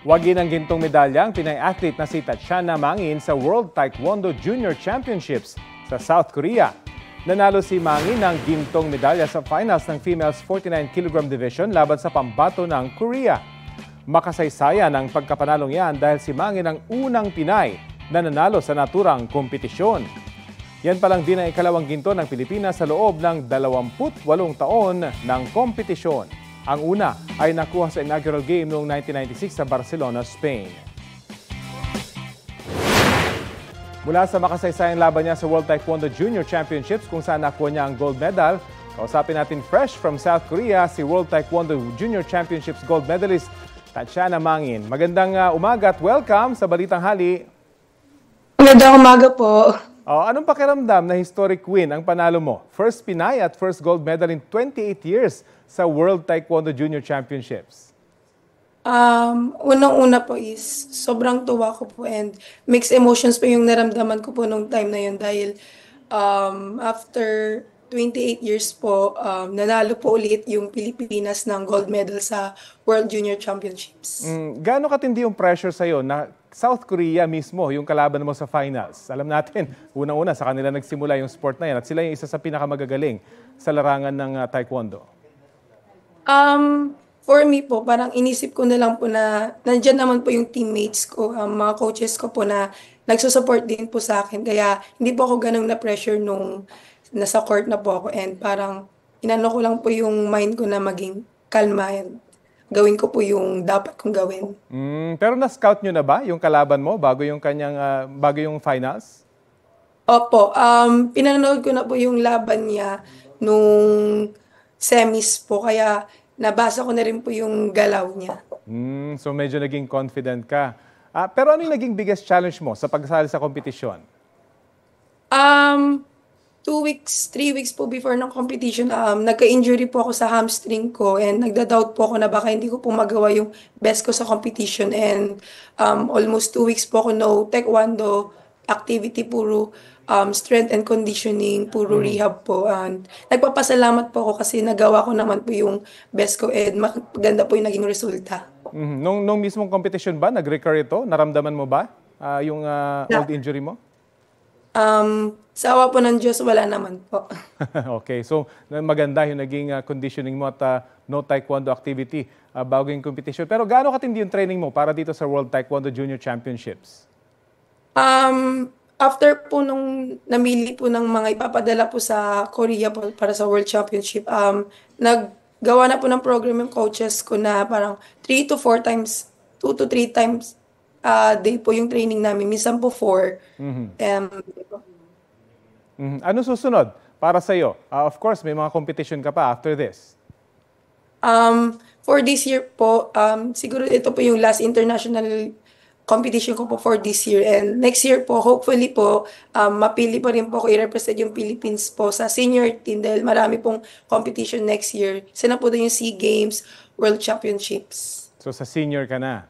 Wagi ng gintong medalya ang Pinay athlete na si Tatiana Mangin sa World Taekwondo Junior Championships sa South Korea. Nanalo si Mangin ng gintong medalya sa finals ng females 49 kg division laban sa pambato ng Korea. Makasaysayan ang pagkapanalong yan dahil si Mangin ang unang Pinay na nanalo sa naturang kompetisyon. Yan palang din ang ikalawang ginto ng Pilipinas sa loob ng 28 taon ng kompetisyon. Ang una ay nakuha sa inaugural game noong 1996 sa Barcelona, Spain. Mula sa makasaysayang laban niya sa World Taekwondo Junior Championships kung saan nakuha niya ang gold medal, kausapin natin fresh from South Korea si World Taekwondo Junior Championships gold medalist Tatiana Mangin. Magandang umaga at welcome sa Balitang Hali. Magandang umaga po. Anong pakiramdam na historic win ang panalo mo? First Pinay at first gold medal in 28 years sa World Taekwondo Junior Championships. Unang-una po is sobrang tuwa ko po and mixed emotions po yung naramdaman ko po nung time na yun dahil after 28 years po, nanalo po ulit yung Pilipinas ng gold medal sa World Junior Championships. Gaano katindi yung pressure sa'yo na South Korea mismo yung kalaban mo sa finals? Alam natin, unang-una sa kanila nagsimula yung sport na yan at sila yung isa sa pinakamagagaling sa larangan ng Taekwondo. For me po, parang inisip ko na lang po na nandyan naman po yung teammates ko, mga coaches ko po na nagsusupport din po sa akin. Kaya hindi po ako ganun na pressure nung nasa court na po ako and parang inano ko lang po yung mind ko na maging kalma and gawin ko po yung dapat kong gawin. Pero na-scout nyo na ba yung kalaban mo bago yung bago yung finals? Opo, pinanood ko na po yung laban niya nung semis po kaya nabasa ko na rin po yung galaw niya. So medyo naging confident ka. Pero ano yung naging biggest challenge mo sa pagsali sa kompetisyon? 2 weeks, 3 weeks po before ng competition, nagka-injury po ako sa hamstring ko and nagda-doubt po ako na baka hindi ko po magawa yung best ko sa competition and almost 2 weeks po ako no taekwondo activity, puro strength and conditioning, puro rehab po. And nagpapasalamat po ako kasi nagawa ko naman po yung best ko and maganda po yung naging resulta. Nung mismong competition ba, nag-recur ito? Naramdaman mo ba yung old injury mo? Sa awa po ng Diyos, wala naman po. Okay, so maganda yung naging conditioning mo at no taekwondo activity bago yung competition. Pero gaano katindi yung training mo para dito sa World Taekwondo Junior Championships? After po nung namili po ng mga ipapadala po sa Korea po para sa World Championship, naggawa na po ng program yung coaches ko na parang 3 to 4 times, 2 to 3 times day po yung training namin. Minsan po 4. Ano susunod para sa'yo? Of course, may mga competition ka pa after this. For this year po, siguro ito po yung last international competition ko po for this year. And next year po, hopefully po, mapili pa rin po ako i-represent yung Philippines po sa senior team dahil marami pong competition next year. Isa na po doon yung SEA Games, World Championships. So sa senior ka na?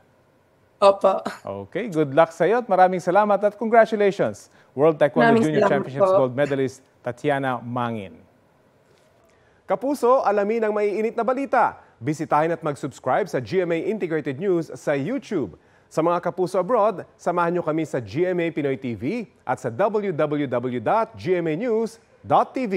Opo. Okay, good luck sa iyo at maraming salamat at congratulations. World Taekwondo Junior Championships gold medalist Tatiana Mangin. Kapuso, alamin ang maiinit na balita. Bisitahin at mag-subscribe sa GMA Integrated News sa YouTube. Sa mga kapuso abroad, samahan niyo kami sa GMA Pinoy TV at sa www.gmanews.tv.